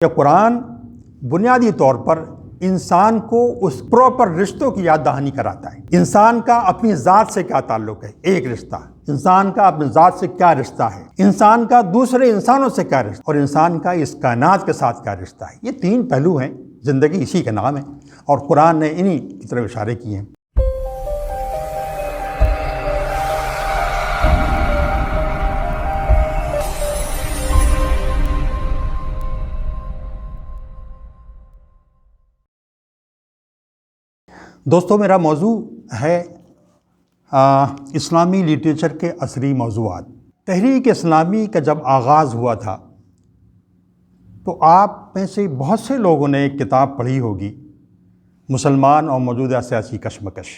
کہ قرآن بنیادی طور پر انسان کو اس پراپر رشتوں کی یاد دہانی کراتا ہے۔ انسان کا اپنی ذات سے کیا تعلق ہے، ایک رشتہ، انسان کا اپنی ذات سے کیا رشتہ ہے، انسان کا دوسرے انسانوں سے کیا رشتہ، اور انسان کا اس کائنات کے ساتھ کیا رشتہ ہے۔ یہ تین پہلو ہیں، زندگی اسی کا نام ہے، اور قرآن نے انہی کی طرف اشارے کیے ہیں۔ دوستو، میرا موضوع ہے اسلامی لٹریچر کے عصری موضوعات۔ تحریک اسلامی کا جب آغاز ہوا تھا تو آپ میں سے بہت سے لوگوں نے ایک کتاب پڑھی ہوگی، مسلمان اور موجودہ سیاسی کشمکش۔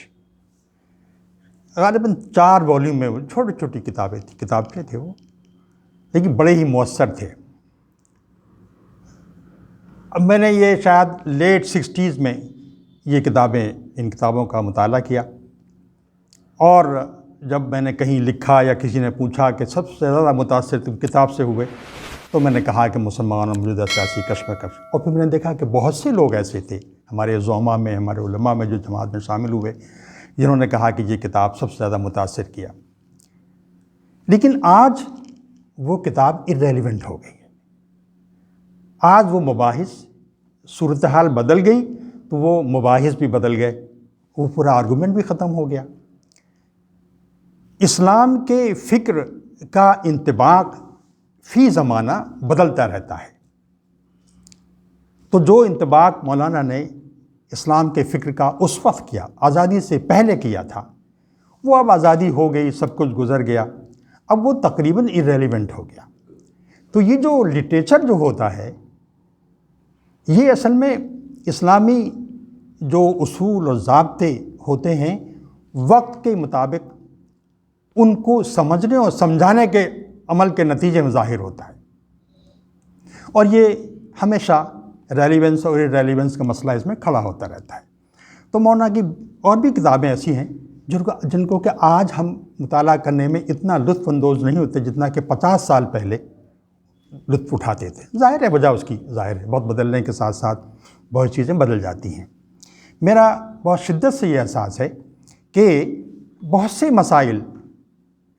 غالباً 4 والیوم میں، چھوٹی چھوٹی کتابیں تھیں، کتابیں تھے وہ، لیکن بڑے ہی مؤثر تھے۔ اب میں نے یہ شاید لیٹ 60s میں ان کتابوں کا مطالعہ کیا، اور جب میں نے کہیں لکھا یا کسی نے پوچھا کہ سب سے زیادہ متاثر تم کتاب سے ہوئے، تو میں نے کہا کہ مسلمان اور موجودہ سیاسی کشمکش۔ اور پھر میں نے دیکھا کہ بہت سے لوگ ایسے تھے ہمارے زعماء میں، ہمارے علماء میں، جو جماعت میں شامل ہوئے، جنہوں نے کہا کہ یہ کتاب سب سے زیادہ متاثر کیا۔ لیکن آج وہ کتاب irrelevant ہو گئی ہے۔ آج وہ مباحث، صورتحال بدل گئی تو وہ مباحث بھی بدل گئے، وہ پورا آرگومنٹ بھی ختم ہو گیا۔ اسلام کے فکر کا انطباق فی زمانہ بدلتا رہتا ہے، تو جو انطباق مولانا نے اسلام کے فکر کا اس وقت کیا، آزادی سے پہلے کیا تھا، وہ اب آزادی ہو گئی، سب کچھ گزر گیا، اب وہ تقریباً irrelevant ہو گیا۔ تو یہ جو لٹریچر جو ہوتا ہے، یہ اصل میں اسلامی جو اصول اور ضابطے ہوتے ہیں، وقت کے مطابق ان کو سمجھنے اور سمجھانے کے عمل کے نتیجے میں ظاہر ہوتا ہے، اور یہ ہمیشہ ریلیونس اور irrelevance کا مسئلہ اس میں کھڑا ہوتا رہتا ہے۔ تو مولانا کی اور بھی کتابیں ایسی ہیں جن کو کہ آج ہم مطالعہ کرنے میں اتنا لطف اندوز نہیں ہوتے جتنا کہ 50 سال پہلے لطف اٹھاتے تھے۔ ظاہر ہے وجہ اس کی ظاہر ہے، وقت بدلنے کے ساتھ ساتھ بہت چیزیں بدل جاتی ہیں۔ میرا بہت شدت سے یہ احساس ہے کہ بہت سے مسائل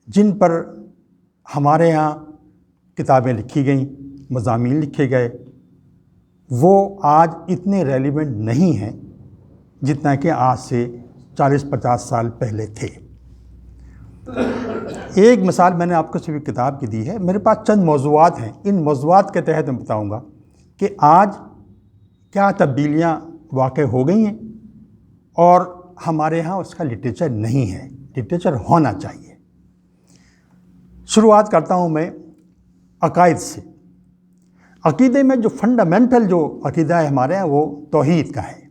جن پر ہمارے ہاں کتابیں لکھی گئیں، مضامین لکھے گئے، وہ آج اتنے ریلیونٹ نہیں ہیں جتنا کہ آج سے 40-50 سال پہلے تھے۔ ایک مثال میں نے آپ کو صرف کتاب کی دی ہے، میرے پاس چند موضوعات ہیں، ان موضوعات کے تحت میں بتاؤں گا کہ آج کیا تبدیلیاں واقع ہو گئی ہیں، اور ہمارے ہاں اس کا لٹریچر نہیں ہے، لٹریچر ہونا چاہیے۔ شروعات کرتا ہوں میں عقائد سے۔ عقیدے میں جو فنڈامنٹل جو عقیدہ ہے ہمارے ہیں، وہ توحید کا ہے،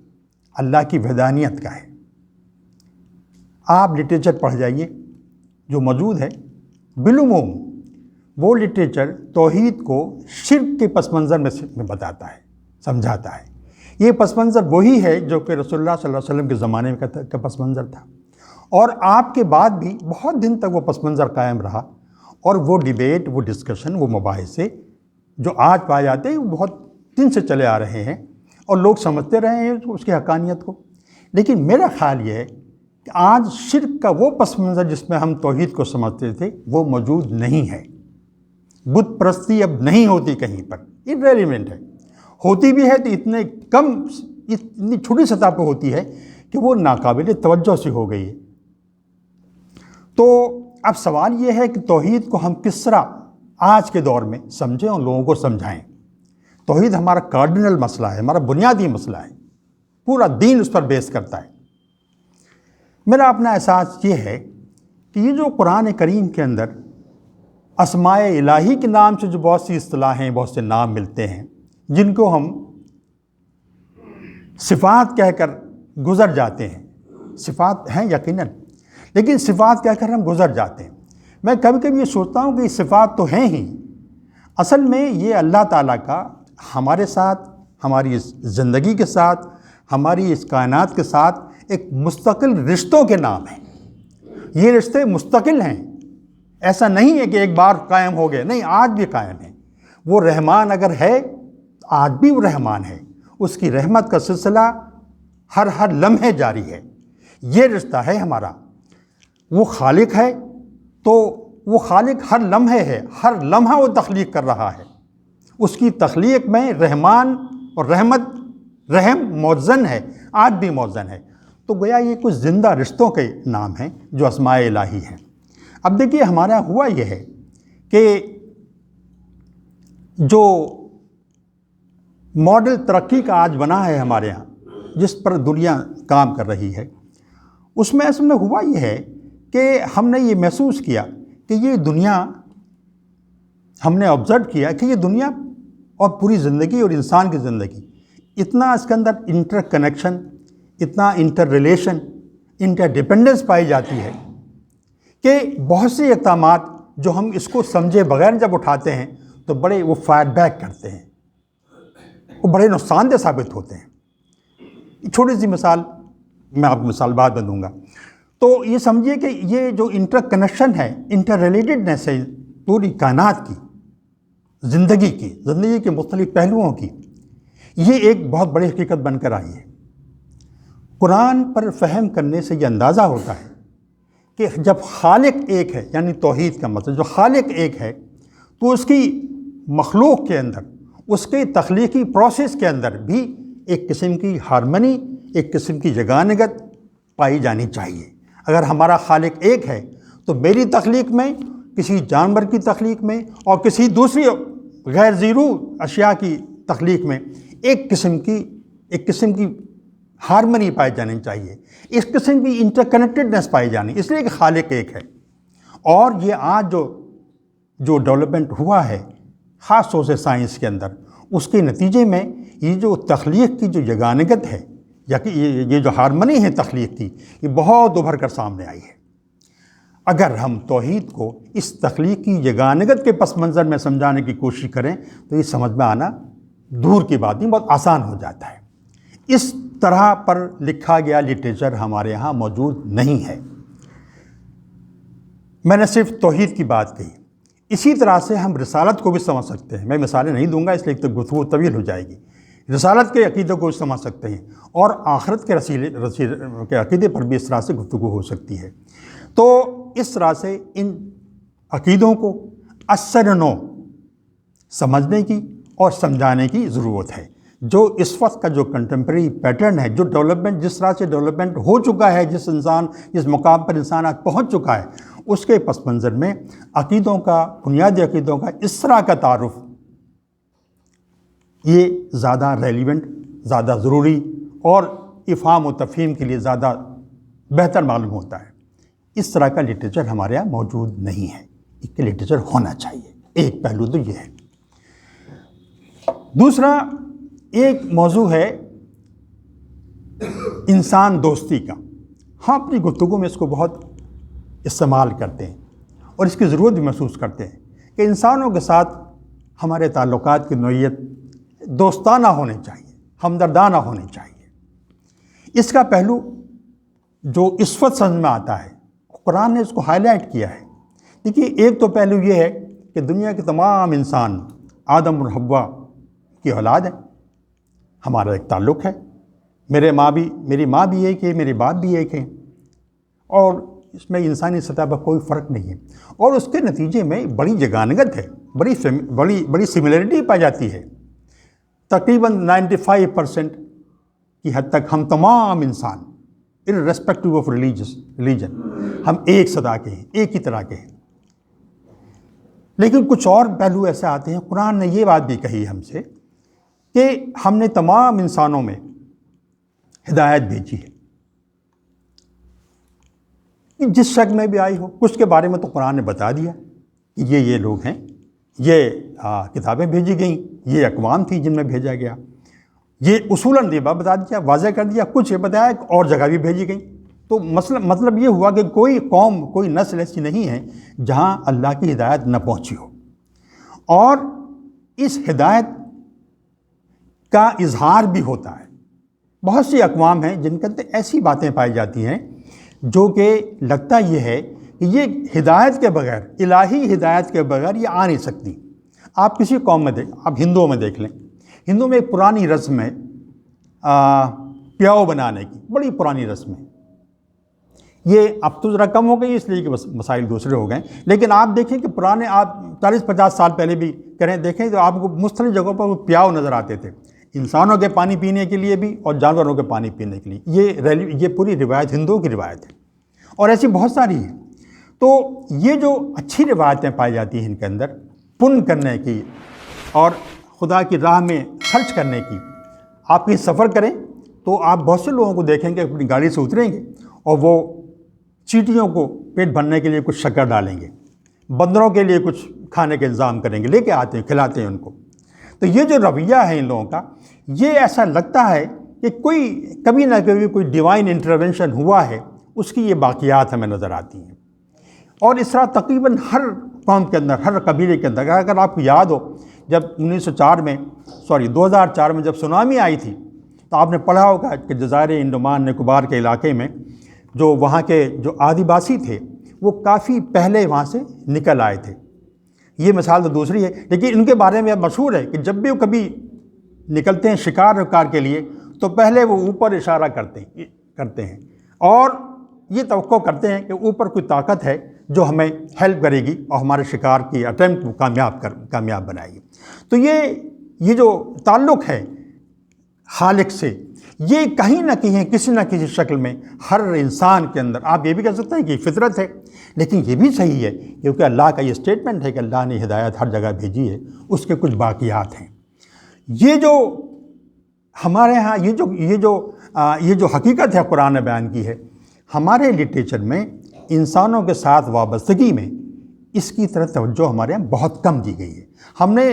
اللہ کی وحدانیت کا ہے۔ آپ لٹریچر پڑھ جائیے جو موجود ہے، بالعموم وہ لٹریچر توحید کو شرک کے پس منظر میں بتاتا ہے، سمجھاتا ہے۔ یہ پس منظر وہی ہے جو کہ رسول اللہ صلی اللہ علیہ وسلم کے زمانے کا پس منظر تھا، اور آپ کے بعد بھی بہت دن تک وہ پس منظر قائم رہا، اور وہ ڈیبیٹ، وہ ڈسکشن، وہ مباحثے جو آج پائے جاتے ہیں، وہ بہت دن سے چلے آ رہے ہیں، اور لوگ سمجھتے رہے ہیں اس کی حقانیت کو۔ لیکن میرا خیال یہ ہے کہ آج شرک کا وہ پس منظر جس میں ہم توحید کو سمجھتے تھے، وہ موجود نہیں ہے۔ بت پرستی اب نہیں ہوتی کہیں پر، irrelevant ہے۔ ہوتی بھی ہے تو اتنی چھوٹی سطح پہ ہوتی ہے کہ وہ ناقابل توجہ سی ہو گئی ہے۔ تو اب سوال یہ ہے کہ توحید کو ہم کس طرح آج کے دور میں سمجھیں اور لوگوں کو سمجھائیں۔ توحید ہمارا کارڈنل مسئلہ ہے، ہمارا بنیادی مسئلہ ہے، پورا دین اس پر بیس کرتا ہے۔ میرا اپنا احساس یہ ہے کہ یہ جو قرآن کریم کے اندر اسماء الہی کے نام سے جو بہت سی اصطلاحیں، بہت سے نام ملتے ہیں، جن کو ہم صفات کہہ کر گزر جاتے ہیں، صفات ہیں یقیناً، لیکن صفات کہہ کر ہم گزر جاتے ہیں۔ میں کبھی کبھی یہ سوچتا ہوں کہ یہ صفات تو ہیں ہی، اصل میں یہ اللہ تعالیٰ کا ہمارے ساتھ، ہماری اس زندگی کے ساتھ، ہماری اس کائنات کے ساتھ ایک مستقل رشتوں کے نام ہیں۔ یہ رشتے مستقل ہیں، ایسا نہیں ہے کہ ایک بار قائم ہو گئے، نہیں، آج بھی قائم ہیں۔ وہ رحمان اگر ہے، آج بھی وہ رحمان ہے، اس کی رحمت کا سلسلہ ہر لمحے جاری ہے۔ یہ رشتہ ہے ہمارا۔ وہ خالق ہے تو وہ خالق ہر لمحے ہے، ہر لمحہ وہ تخلیق کر رہا ہے۔ اس کی تخلیق میں رحمان اور رحم موزن ہے، آج بھی موزن ہے۔ تو گویا یہ کچھ زندہ رشتوں کے نام ہیں جو اسماء الہی ہیں۔ اب دیکھیے ہمارا ہوا یہ ہے کہ جو ماڈل ترقی کا آج بنا ہے ہمارے ہاں، جس پر دنیا کام کر رہی ہے، اس میں اصل میں ہوا یہ ہے کہ ہم نے یہ محسوس کیا کہ یہ دنیا، ہم نے آبزرو کیا کہ یہ دنیا اور پوری زندگی اور انسان کی زندگی اتنا اس کے اندر انٹر کنیکشن، اتنا انٹر ریلیشن، انٹر ڈیپینڈنس پائی جاتی ہے کہ بہت سے اقدامات جو ہم اس کو سمجھے بغیر جب اٹھاتے ہیں تو بڑے وہ فائر بیک کرتے ہیں، وہ بڑے نقصان دہ ثابت ہوتے ہیں۔ چھوٹی سی مثال میں آپ کو مثال بعد میں دوں گا۔ تو یہ سمجھیے کہ یہ جو انٹر کنیکشن ہے، انٹر ریلیٹڈنیس ہے پوری کائنات کی، زندگی کے مختلف پہلوؤں کی، یہ ایک بہت بڑی حقیقت بن کر آئی ہے۔ قرآن پر فہم کرنے سے یہ اندازہ ہوتا ہے کہ جب خالق ایک ہے، یعنی توحید کا مطلب جو خالق ایک ہے، تو اس کی مخلوق کے اندر، اس کے تخلیقی پروسیس کے اندر بھی ایک قسم کی ہارمنی، ایک قسم کی یگانگت پائی جانی چاہیے۔ اگر ہمارا خالق ایک ہے تو میری تخلیق میں، کسی جانور کی تخلیق میں اور کسی دوسری غیر زیرو اشیاء کی تخلیق میں ایک قسم کی ہارمنی پائی جانی چاہیے، اس قسم کی انٹر کنیکٹڈنیس پائی جانی، اس لیے کہ خالق ایک ہے۔ اور یہ آج جو ڈیولپمنٹ ہوا ہے خاص طور سے سائنس کے اندر، اس کے نتیجے میں یہ جو تخلیق کی جو یگانگت ہے یا کہ یہ جو ہارمنی ہے تخلیق کی، یہ بہت ابھر کر سامنے آئی ہے۔ اگر ہم توحید کو اس تخلیقی یگانگت کے پس منظر میں سمجھانے کی کوشش کریں تو یہ سمجھ میں آنا دور کی بات نہیں، بہت آسان ہو جاتا ہے۔ اس طرح پر لکھا گیا لٹریچر ہمارے یہاں موجود نہیں ہے۔ میں نے صرف توحید کی بات کہی، اسی طرح سے ہم رسالت کو بھی سمجھ سکتے ہیں۔ میں مثالیں نہیں دوں گا اس لیے کہ گفتگو طویل ہو جائے گی۔ رسالت کے عقیدے کو بھی سمجھ سکتے ہیں اور آخرت کے عقیدے پر بھی اس طرح سے گفتگو ہو سکتی ہے۔ تو اس طرح سے ان عقیدوں کو اثر نو سمجھنے کی اور سمجھانے کی ضرورت ہے۔ جو اس وقت کا جو کنٹمپریری پیٹرن ہے، جو ڈیولپمنٹ، جس طرح سے ڈیولپمنٹ ہو چکا ہے، جس مقام پر انسان آج پہنچ چکا ہے، اس کے پس منظر میں عقیدوں کا، بنیادی عقیدوں کا اس طرح کا تعارف یہ زیادہ ریلیونٹ، زیادہ ضروری اور افہام و تفہیم کے لیے زیادہ بہتر معلوم ہوتا ہے۔ اس طرح کا لٹریچر ہمارے یہاں موجود نہیں ہے۔ ایک لٹریچر ہونا چاہیے۔ ایک پہلو تو یہ ہے۔ دوسرا ایک موضوع ہے انسان دوستی کا۔ ہم اپنی گفتگو میں اس کو بہت استعمال کرتے ہیں اور اس کی ضرورت بھی محسوس کرتے ہیں کہ انسانوں کے ساتھ ہمارے تعلقات کی نوعیت دوستانہ ہونے چاہیے، ہمدردانہ ہونے چاہیے۔ اس کا پہلو جو اس وقت سمجھ میں آتا ہے، قرآن نے اس کو ہائی لائٹ کیا ہے۔ دیکھیے، ایک تو پہلو یہ ہے کہ دنیا کے تمام انسان آدم اور حوا کی اولاد ہیں، ہمارا ایک تعلق ہے۔ میری ماں بھی ایک ہے، میرے باپ بھی ایک ہیں، اور اس میں انسانی سطح پر کوئی فرق نہیں ہے۔ اور اس کے نتیجے میں بڑی یگانگت ہے، بڑی سملیرٹی پائی جاتی ہے۔ تقریباً 95% کی حد تک ہم تمام انسان irrespective of religion ہم ایک صدا کے ہیں، ایک ہی طرح کے ہیں۔ لیکن کچھ اور پہلو ایسے آتے ہیں، قرآن نے یہ بات بھی کہی ہم سے کہ ہم نے تمام انسانوں میں ہدایت بھیجی ہے، جس شکل میں بھی آئی ہو۔ کچھ کے بارے میں تو قرآن نے بتا دیا کہ یہ لوگ ہیں، یہ کتابیں بھیجی گئیں، یہ اقوام تھی جن میں بھیجا گیا، یہ اصولاً یہ بتا دیا، واضح کر دیا۔ کچھ یہ بتایا کہ اور جگہ بھی بھیجی گئیں۔ تو مطلب یہ ہوا کہ کوئی قوم، کوئی نسل ایسی نہیں ہے جہاں اللہ کی ہدایت نہ پہنچی ہو، اور اس ہدایت کا اظہار بھی ہوتا ہے۔ بہت سی اقوام ہیں جن کے اندر ایسی باتیں پائی جاتی ہیں جو کہ لگتا یہ ہے کہ یہ ہدایت کے بغیر، الہی ہدایت کے بغیر یہ آ نہیں سکتی۔ آپ کسی قوم میں آپ ہندوؤں میں دیکھ لیں، ہندو میں ایک پرانی رسم ہے پیاؤ بنانے کی، بڑی پرانی رسم ہے. یہ اب تو ذرا کم ہو گئی اس لیے کہ مسائل دوسرے ہو گئے، لیکن آپ دیکھیں کہ پرانے آپ 40-50 سال پہلے بھی کریں دیکھیں تو آپ کو مختلف جگہوں پر وہ پیاؤ نظر آتے تھے، انسانوں کے پانی پینے کے لیے بھی اور جانوروں کے پانی پینے کے لیے. یہ پوری روایت ہندوؤں کی روایت ہے اور ایسی بہت ساری ہیں. تو یہ جو اچھی روایتیں پائی جاتی ہیں ان کے اندر پن کرنے کی اور خدا کی راہ میں خرچ کرنے کی. آپ کہیں سفر کریں تو آپ بہت سے لوگوں کو دیکھیں گے اپنی گاڑی سے اتریں گے اور وہ چیٹیوں کو پیٹ بھرنے کے لیے کچھ شکر ڈالیں گے، بندروں کے لیے کچھ کھانے کا انتظام کریں گے، لے کے آتے ہیں، کھلاتے ہیں ان کو. تو یہ جو رویہ ہے ان لوگوں کا، یہ ایسا لگتا ہے کہ کوئی کبھی نہ کبھی کوئی ڈیوائن انٹرونشن ہوا ہے، اس کی یہ باقیات ہمیں نظر آتی ہیں. اور اس طرح تقریباً ہر قوم کے اندر، ہر قبیلے کے اندر، اگر آپ کو یاد ہو جب 2004 میں جب سونامی آئی تھی تو آپ نے پڑھا ہوگا کہ جزائر انڈمان نکوبار کے علاقے میں جو وہاں کے جو آدیواسی تھے وہ کافی پہلے وہاں سے نکل آئے تھے. یہ مثال تو دوسری ہے، لیکن ان کے بارے میں مشہور ہے کہ جب بھی وہ کبھی نکلتے ہیں شکار وکار کے لیے تو پہلے وہ اوپر اشارہ کرتے ہیں اور یہ توقع کرتے ہیں کہ اوپر کوئی طاقت ہے جو ہمیں ہیلپ کرے گی اور ہمارے شکار کی اٹیمپٹ کو کامیاب بنائے گی. تو یہ جو تعلق ہے خالق سے، یہ کہیں نہ کہیں کسی نہ کسی شکل میں ہر انسان کے اندر، آپ یہ بھی کہہ سکتے ہیں کہ فطرت ہے، لیکن یہ بھی صحیح ہے کیونکہ اللہ کا یہ سٹیٹمنٹ ہے کہ اللہ نے ہدایت ہر جگہ بھیجی ہے، اس کے کچھ باقیات ہیں. یہ جو ہمارے ہاں یہ جو حقیقت ہے قرآن نے بیان کی ہے، ہمارے لٹریچر میں انسانوں کے ساتھ وابستگی میں اس کی طرف توجہ ہمارے یہاں بہت کم دی گئی ہے. ہم نے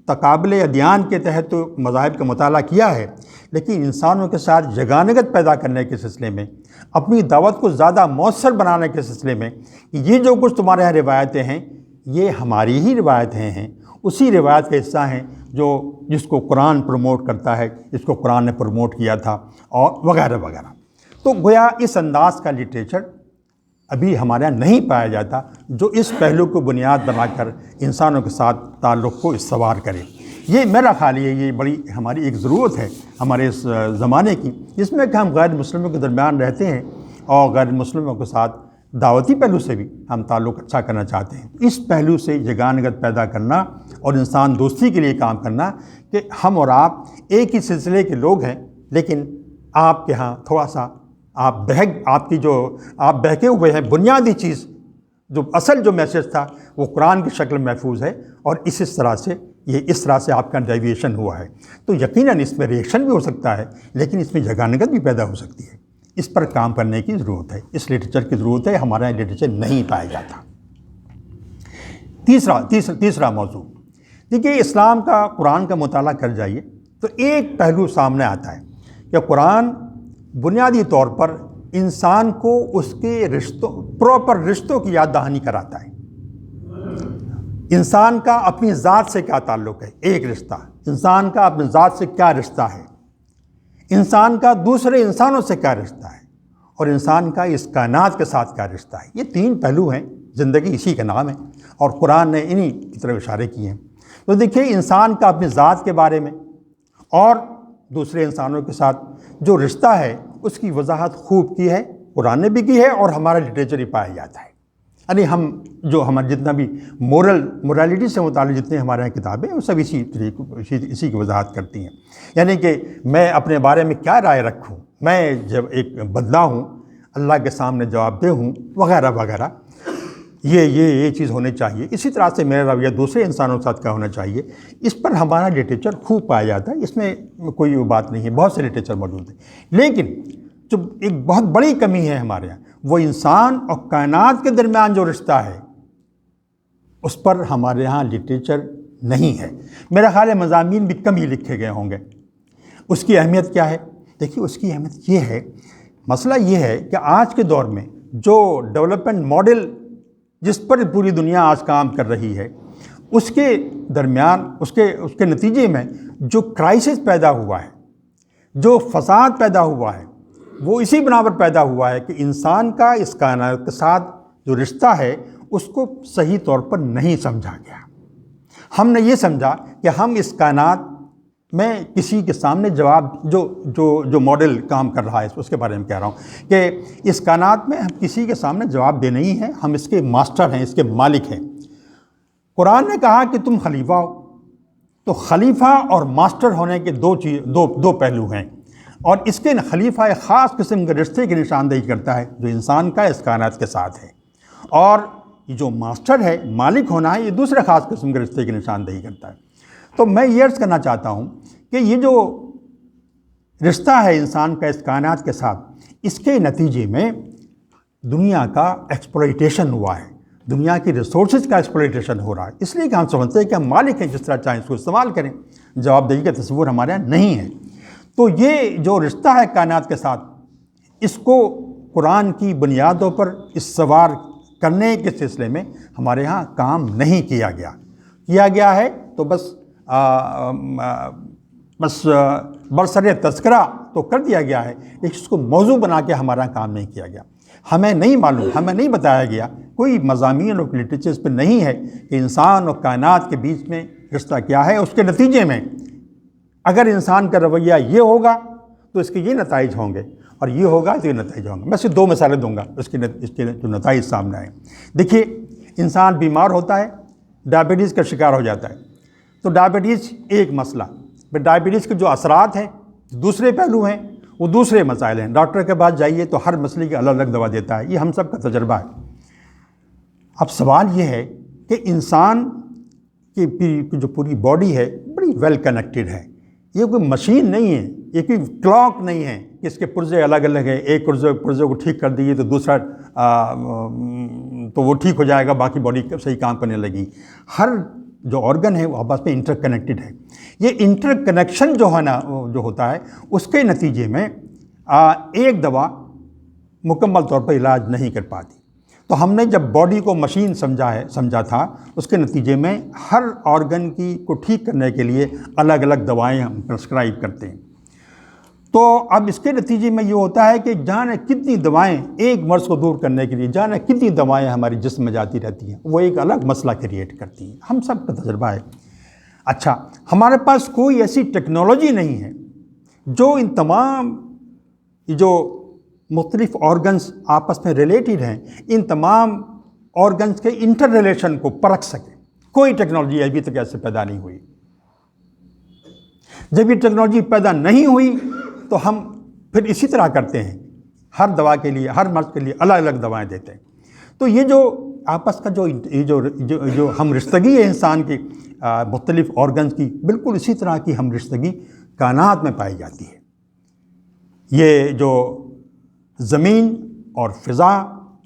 تقابل ادیان کے تحت تو مذاہب کا مطالعہ کیا ہے، لیکن انسانوں کے ساتھ یگانگت پیدا کرنے کے سلسلے میں، اپنی دعوت کو زیادہ مؤثر بنانے کے سلسلے میں، یہ جو کچھ تمہارے یہاں روایتیں ہیں یہ ہماری ہی روایتیں ہیں، اسی روایت کا حصہ ہیں جس کو قرآن پروموٹ کرتا ہے، جس کو قرآن نے پروموٹ کیا تھا اور وغیرہ وغیرہ. تو گویا اس انداز کا لٹریچر ابھی ہمارے یہاں نہیں پایا جاتا جو اس پہلو کو بنیاد بنا کر انسانوں کے ساتھ تعلق کو استوار کرے. یہ میرا خیال ہے یہ بڑی ہماری ایک ضرورت ہے ہمارے اس زمانے کی، جس میں کہ ہم غیر مسلموں کے درمیان رہتے ہیں اور غیر مسلموں کے ساتھ دعوتی پہلو سے بھی ہم تعلق اچھا کرنا چاہتے ہیں. اس پہلو سے یگانگت پیدا کرنا اور انسان دوستی کے لیے کام کرنا کہ ہم اور آپ ایک ہی سلسلے کے لوگ ہیں، لیکن آپ کے ہاں تھوڑا سا آپ بہکے ہوئے ہیں. بنیادی چیز جو اصل جو میسج تھا وہ قرآن کی شکل محفوظ ہے اور اس طرح سے آپ کا ڈیویشن ہوا ہے. تو یقیناً اس میں ریئیکشن بھی ہو سکتا ہے، لیکن اس میں یگانگت بھی پیدا ہو سکتی ہے. اس پر کام کرنے کی ضرورت ہے، اس لٹریچر کی ضرورت ہے. ہمارا لٹریچر نہیں پایا جاتا. تیسرا موضوع دیکھیے، اسلام کا قرآن کا مطالعہ کر جائیے تو ایک پہلو سامنے آتا ہے کہ قرآن بنیادی طور پر انسان کو اس کے پراپر رشتوں کی یاد دہانی کراتا ہے. انسان کا اپنی ذات سے کیا تعلق ہے، ایک رشتہ. انسان کا اپنی ذات سے کیا رشتہ ہے، انسان کا دوسرے انسانوں سے کیا رشتہ ہے، اور انسان کا اس کائنات کے ساتھ کیا رشتہ ہے. یہ تین پہلو ہیں، زندگی اسی کا نام ہے اور قرآن نے انہی کی طرف اشارے کیے ہیں. تو دیکھیے، انسان کا اپنی ذات کے بارے میں اور دوسرے انسانوں کے ساتھ جو رشتہ ہے اس کی وضاحت خوب کی ہے، قرآن نے بھی کی ہے اور ہمارا لٹریچر ہی پایا جاتا ہے. یعنی ہمارے جتنا بھی مورالٹی سے متعلق جتنے ہمارے یہاں کتابیں ہیں وہ سب اسی کی وضاحت کرتی ہیں. یعنی کہ میں اپنے بارے میں کیا رائے رکھوں، میں جب ایک بندہ ہوں، اللہ کے سامنے جواب دہ ہوں، وغیرہ وغیرہ. یہ چیز ہونی چاہیے. اسی طرح سے میرا رویہ دوسرے انسانوں کے ساتھ کیا ہونا چاہیے، اس پر ہمارا لٹریچر خوب پایا جاتا ہے. اس میں کوئی بات نہیں ہے، بہت سے لٹریچر موجود ہیں. لیکن جو ایک بہت بڑی کمی ہے ہمارے یہاں، وہ انسان اور کائنات کے درمیان جو رشتہ ہے اس پر ہمارے یہاں لٹریچر نہیں ہے. میرا خیال ہے مضامین بھی کم ہی لکھے گئے ہوں گے. اس کی اہمیت کیا ہے؟ دیکھیے، اس کی اہمیت یہ ہے، مسئلہ یہ ہے کہ آج کے دور میں جو ڈیولپمنٹ ماڈل جس پر پوری دنیا آج کام کر رہی ہے، اس کے درمیان اس کے نتیجے میں جو کرائسس پیدا ہوا ہے، جو فساد پیدا ہوا ہے، وہ اسی بنا پر پیدا ہوا ہے کہ انسان کا اس کائنات کے ساتھ جو رشتہ ہے اس کو صحیح طور پر نہیں سمجھا گیا. ہم نے یہ سمجھا کہ ہم اس کائنات میں کسی کے سامنے جواب جو ماڈل کام کر رہا ہے اس کے بارے میں کہہ رہا ہوں کہ اس کائنات میں ہم کسی کے سامنے جواب دے نہیں ہیں، ہم اس کے ماسٹر ہیں، اس کے مالک ہیں۔ قرآن نے کہا کہ تم خلیفہ ہو، تو خلیفہ اور ماسٹر ہونے کے دو پہلو ہیں، اور اس کے خلیفہ ایک خاص قسم کے رشتے کی نشاندہی کرتا ہے جو انسان کا اس کائنات کے ساتھ ہے، اور یہ جو ماسٹر ہے، مالک ہونا ہے، یہ دوسرے خاص قسم کے رشتے کی نشاندہی کرتا ہے۔ تو میں یہ عرض کرنا چاہتا ہوں کہ یہ جو رشتہ ہے انسان کا اس کائنات کے ساتھ، اس کے نتیجے میں دنیا کا ایکسپلائٹیشن ہوا ہے، دنیا کی ریسورسز کا ایکسپلائٹیشن ہو رہا ہے، اس لیے کہ ہم سمجھتے ہیں کہ ہم مالک ہیں، جس طرح چاہیں اس کو استعمال کریں، جواب دہی کا تصور ہمارے یہاں نہیں ہے۔ تو یہ جو رشتہ ہے کائنات کے ساتھ، اس کو قرآن کی بنیادوں پر استوار کرنے کے سلسلے میں ہمارے ہاں کام نہیں کیا گیا ہے، تو بس برسر تذکرہ تو کر دیا گیا ہے، لیکن اس کو موضوع بنا کے ہمارا کام نہیں کیا گیا۔ ہمیں نہیں معلوم، ہمیں نہیں بتایا گیا، کوئی مضامین اور لٹریچرز پہ نہیں ہے کہ انسان اور کائنات کے بیچ میں رشتہ کیا ہے، اس کے نتیجے میں اگر انسان کا رویہ یہ ہوگا تو اس کے یہ نتائج ہوں گے، اور یہ ہوگا تو یہ نتائج ہوں گے۔ میں صرف 2 مثالیں دوں گا اس کے جو نتائج سامنے آئیں۔ دیکھیے، انسان بیمار ہوتا ہے، ڈائبٹیز کا شکار ہو جاتا ہے، تو ڈائبٹیز ایک مسئلہ، پھر ڈائبٹیز کے جو اثرات ہیں، دوسرے پہلو ہیں، وہ دوسرے مسائل ہیں۔ ڈاکٹر کے پاس جائیے تو ہر مسئلے کی الگ الگ دوا دیتا ہے، یہ ہم سب کا تجربہ ہے۔ اب سوال یہ ہے کہ انسان کی جو پوری باڈی ہے بڑی ویل کنیکٹڈ ہے، یہ کوئی مشین نہیں ہے، یہ کوئی کلاک نہیں ہے کہ اس کے پرزے الگ الگ ہیں، ایک پرزے کو ٹھیک کر دیجیے تو دوسرا تو وہ ٹھیک ہو جائے گا، باقی باڈی صحیح کام کرنے لگی۔ ہر جو آرگن ہے وہ آپس میں انٹر کنیکٹڈ ہے۔ یہ انٹر کنیکشن جو ہے نا، جو ہوتا ہے، اس کے نتیجے میں ایک دوا مکمل طور پر علاج نہیں کر پاتی۔ تو ہم نے جب باڈی کو مشین سمجھا تھا، اس کے نتیجے میں ہر آرگن کو ٹھیک کرنے کے لیے الگ الگ دوائیں ہم پرسکرائب کرتے ہیں۔ تو اب اس کے نتیجے میں یہ ہوتا ہے کہ جانے کتنی دوائیں ایک مرض کو دور کرنے کے لیے، جانے کتنی دوائیں ہماری جسم میں جاتی رہتی ہیں، وہ ایک الگ مسئلہ کریٹ کرتی ہیں، ہم سب کا تجربہ ہے۔ اچھا، ہمارے پاس کوئی ایسی ٹیکنالوجی نہیں ہے جو ان تمام جو مختلف آرگنز آپس میں ریلیٹڈ ہیں، ان تمام آرگنز کے انٹر ریلیشن کو پرکھ سکے۔ کوئی ٹیکنالوجی ابھی تک ایسے پیدا نہیں ہوئی۔ جب یہ ٹیکنالوجی پیدا نہیں ہوئی تو ہم پھر اسی طرح کرتے ہیں، ہر دوا کے لیے، ہر مرض کے لیے الگ الگ دوائیں دیتے ہیں۔ تو یہ جو آپس کا جو ہم رشتگی ہے انسان کی مختلف آرگنز کی، بالکل اسی طرح کی ہم رشتگی کائنات میں پائی جاتی ہے۔ یہ جو زمین اور فضا،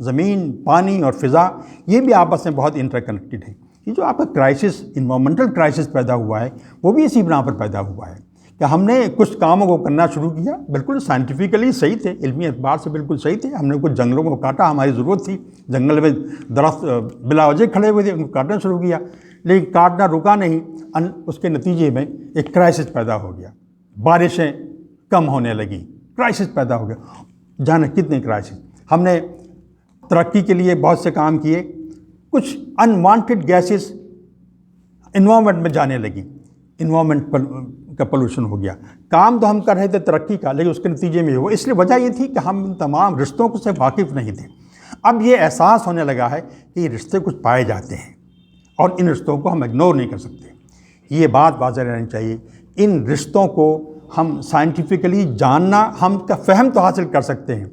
زمین، پانی اور فضا، یہ بھی آپس میں بہت انٹر کنیکٹڈ ہیں۔ یہ جو آپ کا کرائسس، انوائرمنٹل کرائسس پیدا ہوا ہے، وہ بھی اسی بنا پر پیدا ہوا ہے کہ ہم نے کچھ کاموں کو کرنا شروع کیا، بالکل سائنٹیفکلی صحیح تھے، علمی اعتبار سے بالکل صحیح تھے۔ ہم نے کچھ جنگلوں کو کاٹا، ہماری ضرورت تھی، جنگل میں درخت بلا وجہ کھڑے ہوئے تھے، ان کو کاٹنا شروع کیا، لیکن کاٹنا رکا نہیں۔ اس کے نتیجے میں ایک کرائسس پیدا ہو گیا، بارشیں کم ہونے لگیں، کرائسس پیدا ہو گیا، جانے کتنے کرائسس۔ ہم نے ترقی کے لیے بہت سے کام کیے، کچھ انوانٹڈ گیسز انوائرمنٹ میں جانے لگیں، انوائرمنٹ کا پولوشن ہو گیا۔ کام تو ہم کر رہے تھے ترقی کا، لیکن اس کے نتیجے میں ہوا، اس لیے وجہ یہ تھی کہ ہم ان تمام رشتوں سے واقف نہیں تھے۔ اب یہ احساس ہونے لگا ہے کہ یہ رشتے کچھ پائے جاتے ہیں اور ان رشتوں کو ہم اگنور نہیں کر سکتے۔ یہ بات واضح رہنی چاہیے، ان رشتوں کو ہم سائنٹیفکلی جاننا، ہم کا فہم تو حاصل کر سکتے ہیں،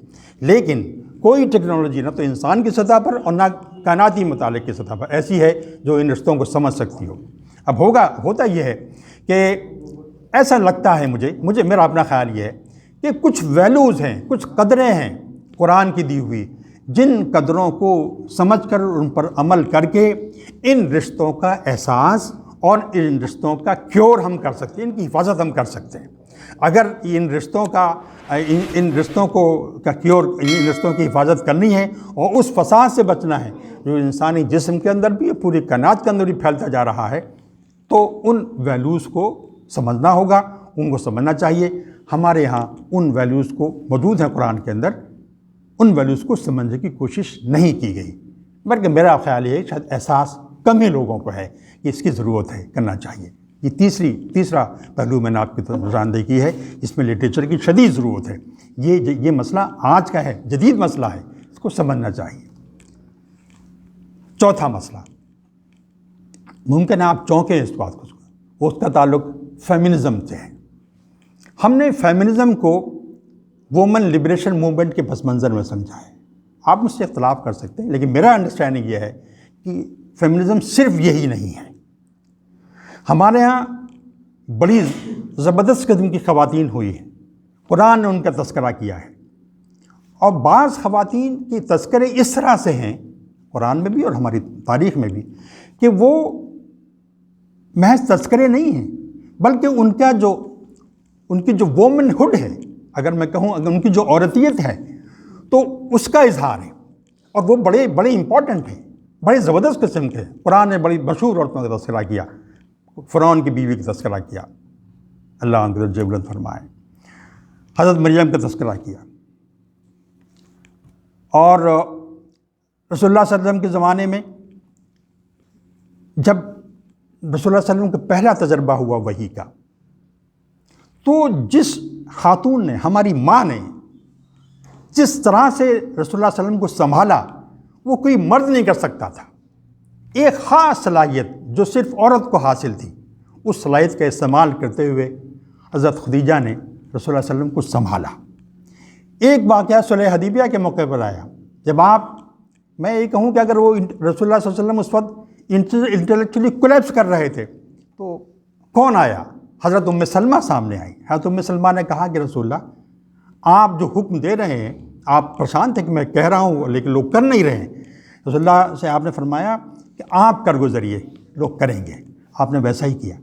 لیکن کوئی ٹیکنالوجی نہ تو انسان کی سطح پر اور نہ کائناتی مطالعے کی سطح پر ایسی ہے جو ان رشتوں کو سمجھ سکتی ہو۔ اب ہوتا یہ ہے کہ ایسا لگتا ہے مجھے میرا اپنا خیال یہ ہے کہ کچھ ویلیوز ہیں، کچھ قدریں ہیں قرآن کی دی ہوئی، جن قدروں کو سمجھ کر ان پر عمل کر کے ان رشتوں کا احساس اور ان رشتوں کا کیور ہم کر سکتے ہیں، ان کی حفاظت ہم کر سکتے ہیں۔ اگر ان رشتوں کی حفاظت کرنی ہے اور اس فساد سے بچنا ہے جو انسانی جسم کے اندر بھی، پوری کائنات کے اندر بھی پھیلتا جا رہا ہے، تو ان ویلیوز کو سمجھنا ہوگا، ان کو سمجھنا چاہیے۔ ہمارے ہاں ان ویلیوز کو موجود ہیں قرآن کے اندر، ان ویلیوز کو سمجھنے کی کوشش نہیں کی گئی، بلکہ میرا خیال یہ ہے شاید احساس کم ہی لوگوں کو ہے کہ اس کی ضرورت ہے، کرنا چاہیے۔ یہ تیسرا پہلو میں نے آپ کی طرف نشاندہی کی ہے، اس میں لٹریچر کی شدید ضرورت ہے۔ یہ مسئلہ آج کا ہے، جدید مسئلہ ہے، اس کو سمجھنا چاہیے۔ چوتھا مسئلہ، ممکن ہے آپ چونکیں اس بات کو، اس کا تعلق فیمنزم سے ہے۔ ہم نے فیمنزم کو وومن لبریشن موومنٹ کے پس منظر میں سمجھا ہے۔ آپ مجھ سے اختلاف کر سکتے ہیں، لیکن میرا انڈرسٹینڈنگ یہ ہے کہ فیمنزم صرف یہی نہیں ہے۔ ہمارے ہاں بڑی زبردست قسم کی خواتین ہوئی ہیں، قرآن نے ان کا تذکرہ کیا ہے، اور بعض خواتین کے تذکرے اس طرح سے ہیں قرآن میں بھی اور ہماری تاریخ میں بھی کہ وہ محض تذکرے نہیں ہیں، بلکہ ان کی جو وومن ہوڈ ہے، اگر میں کہوں اگر ان کی جو عورتیت ہے تو اس کا اظہار ہے، اور وہ بڑے امپورٹنٹ ہیں، بڑے زبردست قسم کے۔ قرآن نے بڑی مشہور عورتوں کا تذکرہ کیا، فرعون کی بیوی کا تذکرہ کیا، اللہ ان کو درجہ بلند فرمائے، حضرت مریم کا تذکرہ کیا، اور رسول اللہ صلی اللہ علیہ وسلم کے زمانے میں جب رسول اللہ صلی اللہ علیہ وسلم کا پہلا تجربہ ہوا وحی کا، تو جس خاتون نے، ہماری ماں نے جس طرح سے رسول اللہ صلی اللہ علیہ وسلم کو سنبھالا، وہ کوئی مرد نہیں کر سکتا تھا۔ ایک خاص صلاحیت جو صرف عورت کو حاصل تھی، اس صلاحیت کا استعمال کرتے ہوئے حضرت خدیجہ نے رسول اللہ صلی اللہ علیہ وسلم کو سنبھالا۔ ایک واقعہ صلح حدیبیہ کے موقع پر آیا، جب میں یہ کہوں کہ اگر وہ رسول اللہ صلی اللہ علیہ وسلم اس وقت انٹلیکچولی کولیپس کر رہے تھے، تو کون آیا؟ حضرت ام سلمہ سامنے آئی۔ حضرت ام سلمہ نے کہا کہ رسول اللہ، آپ جو حکم دے رہے ہیں، آپ پریشان تھے کہ میں کہہ رہا ہوں لیکن لوگ کر نہیں رہے ہیں۔ رسول اللہ سے آپ نے فرمایا کہ آپ کر گزریے، لوگ کریں گے۔ آپ نے ویسا ہی کیا۔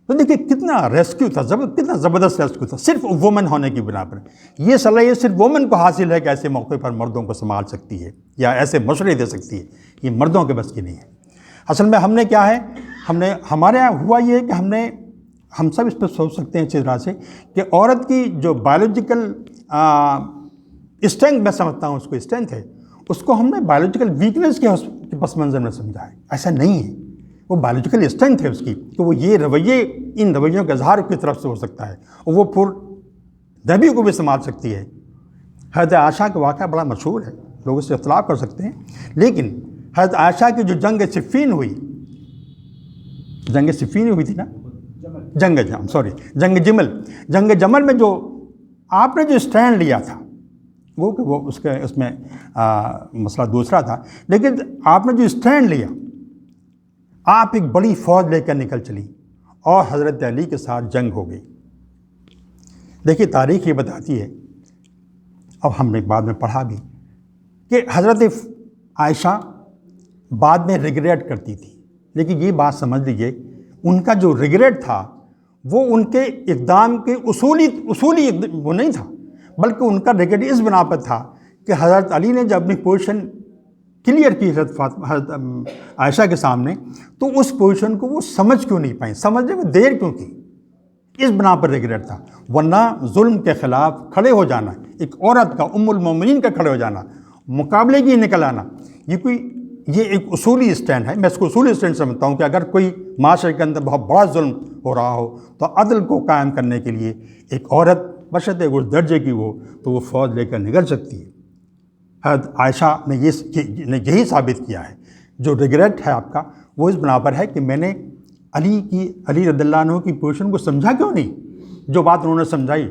تو دیکھیں کتنا ریسکیو تھا، کتنا زبردست ریسکیو تھا، صرف وومن ہونے کی بنا پر۔ یہ صلاحیت صرف وومن کو حاصل ہے کہ ایسے موقع پر مردوں کو سنبھال سکتی ہے یا ایسے مشورے دے سکتی ہے، یہ مردوں کے بس کی نہیں ہے۔ اصل میں ہم نے کیا ہے، ہمارے یہاں ہوا یہ ہے کہ ہم سب اس پہ سوچ سکتے ہیں اچھی طرح سے کہ عورت کی جو بایولوجیکل اسٹرینتھ، میں سمجھتا ہوں اس کو اسٹرینتھ ہے، اس کو ہم نے بایولوجیکل ویکنس کے پس منظر میں سمجھا ہے۔ ایسا نہیں ہے، وہ بایولوجیکل اسٹرینتھ ہے اس کی کہ وہ یہ رویے، ان رویوں کا اظہار کی طرف سے ہو سکتا ہے، اور وہ پھر نبی کو بھی سنبھال سکتی ہے۔ حضرت عائشہ کا واقعہ بڑا مشہور ہے، لوگ اس سے اختلاف کر سکتے ہیں، لیکن حضرت عائشہ کی جو جنگ صفین ہوئی تھی نا، جنگ جمل میں جو آپ نے جو اسٹینڈ لیا تھا، وہ اس میں مسئلہ دوسرا تھا، لیکن آپ نے جو اسٹینڈ لیا، آپ ایک بڑی فوج لے کر نکل چلی اور حضرت علی کے ساتھ جنگ ہو گئی۔ دیکھیے تاریخ یہ بتاتی ہے، اب ہم نے بعد میں پڑھا بھی، کہ حضرت عائشہ بعد میں ریگریٹ کرتی تھی، لیکن یہ بات سمجھ لیجئے ان کا جو ریگریٹ تھا وہ ان کے اقدام کے اصولی وہ نہیں تھا، بلکہ ان کا ریگریٹ اس بنا پر تھا کہ حضرت علی نے جب اپنی پوزیشن کلیئر کی حضرت عائشہ کے سامنے، تو اس پوزیشن کو وہ سمجھ کیوں نہیں پائیں، سمجھنے میں دیر کیوں کی، اس بنا پر ریگریٹ تھا۔ ورنہ ظلم کے خلاف کھڑے ہو جانا، ایک عورت کا، ام المومنین کا کھڑے ہو جانا، مقابلے کی نکل آنا، یہ ایک اصولی اسٹینڈ ہے۔ میں اس کو اصولی اسٹینڈ سمجھتا ہوں کہ اگر کوئی معاشرے کے اندر بہت بڑا ظلم ہو رہا ہو تو عدل کو قائم کرنے کے لیے ایک عورت بشرطِ اس درجے کی ہو تو وہ فوج لے کر نکل سکتی ہے۔ حضرت عائشہ نے یہی ثابت کیا ہے۔ جو ریگریٹ ہے آپ کا، وہ اس بنا پر ہے کہ میں نے علی رضی اللہ عنہ کی پوزیشن کو سمجھا کیوں نہیں، جو بات انہوں نے سمجھائی،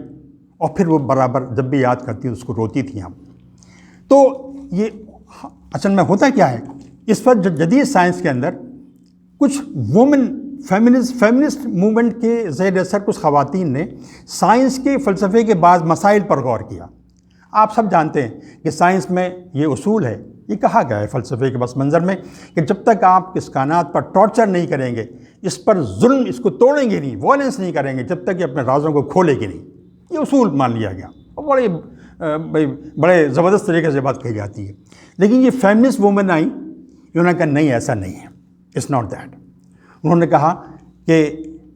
اور پھر وہ برابر جب بھی یاد کرتی اس کو روتی تھیں ہم۔ تو یہ اصل میں ہوتا کیا ہے، اس وقت جدید سائنس کے اندر کچھ وومن فیمنسٹ موومنٹ کے زیر اثر کچھ خواتین نے سائنس کے فلسفے کے بعض مسائل پر غور کیا۔ آپ سب جانتے ہیں کہ سائنس میں یہ اصول ہے، یہ کہا گیا ہے فلسفے کے پس منظر میں، کہ جب تک آپ اس کائنات پر ٹارچر نہیں کریں گے، اس پر ظلم، اس کو توڑیں گے نہیں، وائلنس نہیں کریں گے، جب تک کہ اپنے رازوں کو کھولے گی نہیں۔ یہ اصول مان لیا گیا اور بڑے زبردست طریقے سے بات کہی جاتی ہے۔ لیکن یہ فیمنسٹ وومن آئی، انہوں نے کہا نہیں، ایسا نہیں ہے، اٹس ناٹ دیٹ۔ انہوں نے کہا کہ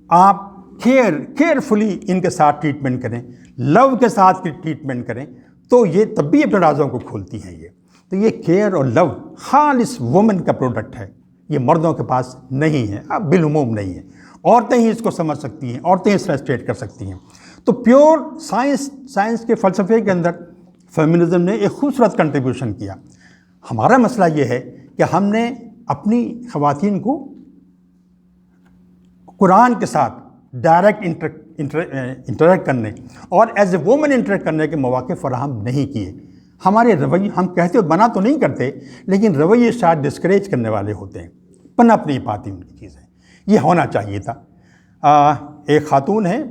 آپ کیئرفلی ان کے ساتھ ٹریٹمنٹ کریں، لو کے ساتھ ٹریٹمنٹ کریں، تو یہ تب بھی اپنے رازوں کو کھولتی ہیں۔ تو یہ کیئر اور لو خالص وومن کا پروڈکٹ ہے، یہ مردوں کے پاس نہیں ہے، اب بالعموم نہیں ہے۔ عورتیں ہی اس کو سمجھ سکتی ہیں، عورتیں اس ٹرانسلیٹ کر سکتی ہیں۔ تو پیور سائنس کے فلسفے کے اندر فیمنزم نے ایک خوبصورت کنٹریبیوشن کیا۔ ہمارا مسئلہ یہ ہے کہ ہم نے اپنی خواتین کو قرآن کے ساتھ ڈائریکٹ انٹریکٹ کرنے اور ایز اے وومن انٹریکٹ کرنے کے مواقع فراہم نہیں کیے۔ ہمارے رویے، ہم کہتے منع تو نہیں کرتے، لیکن رویے شاید ڈسکریج کرنے والے ہوتے ہیں، پنپ نہیں پاتی ان کی چیزیں۔ یہ ہونا چاہیے تھا۔ ایک خاتون ہیں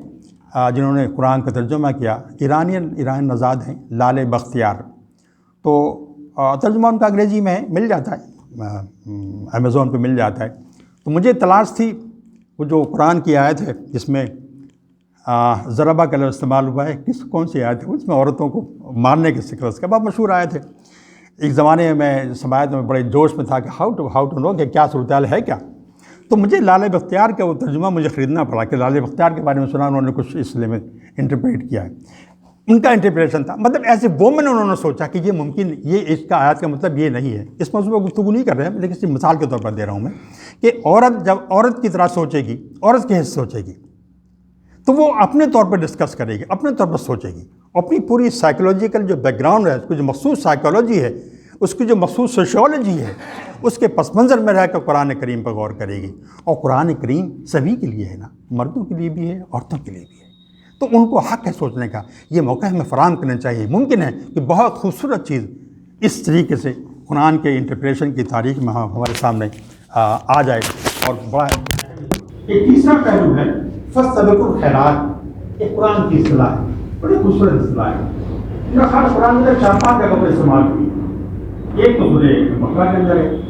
جنہوں نے قرآن کا ترجمہ کیا، ایران نژاد ہیں، لالے بختیار۔ تو ترجمہ ان کا انگریزی میں مل جاتا ہے، امیزون پہ مل جاتا ہے۔ تو مجھے تلاش تھی وہ جو قرآن کی آیت ہے جس میں ضربہ کا لفظ استعمال ہوا ہے، کون سی آیت ہے؟ اس میں عورتوں کو مارنے کے ذکر، اس کا بہت مشہور آیت ہے۔ ایک زمانے میں سماعت میں بڑے جوش میں تھا کہ ہاؤ ٹو نو کہ کیا صورتحال ہے کیا۔ تو مجھے لالے بختیار کا وہ ترجمہ مجھے خریدنا پڑا کہ لالے بختیار کے بارے میں سنا، انہوں نے کچھ اس لیے میں انٹرپریٹ کیا ہے۔ ان کا انٹرپریشن تھا، مطلب ایسے وومن انہوں نے سوچا کہ یہ ممکن، یہ اس کا آیت کا مطلب یہ نہیں ہے۔ اس موضوع پر گفتگو نہیں کر رہے ہیں، لیکن اس مثال کے طور پر دے رہا ہوں میں کہ عورت جب عورت کی طرح سوچے گی، عورت کے حصے سوچے گی، تو وہ اپنے طور پر ڈسکس کرے گی، اپنے طور پر سوچے گی، اپنی پوری سائیکولوجیکل جو بیک گراؤنڈ ہے، اس کی جو مخصوص سائیکولوجی ہے، اس کی جو مخصوص سوشیولوجی ہے، اس کے پس منظر میں رہ کر قرآن کریم پر غور کرے گی۔ اور قرآن کریم سبھی کے لیے ہے نا، مردوں کے لیے بھی ہے، عورتوں کے لیے بھی ہے۔ تو ان کو حق ہے سوچنے کا، یہ موقع ہمیں فراہم کرنا چاہیے۔ ممکن ہے کہ بہت خوبصورت چیز اس طریقے سے قرآن کے انٹرپریشن کی تاریخ میں ہمارے سامنے آ جائے۔ اور بڑا ایک تیسرا پہلو ہے فاستبقوا الخیرات، ایک قرآن کی اصطلاح ہے، بڑی خوبصورت اصطلاح ہے۔ میرا خیال قرآن میں 4-5 جگہ پر استعمال ہوئی۔ ایک تو سورہ بقرہ کے اندر ہے۔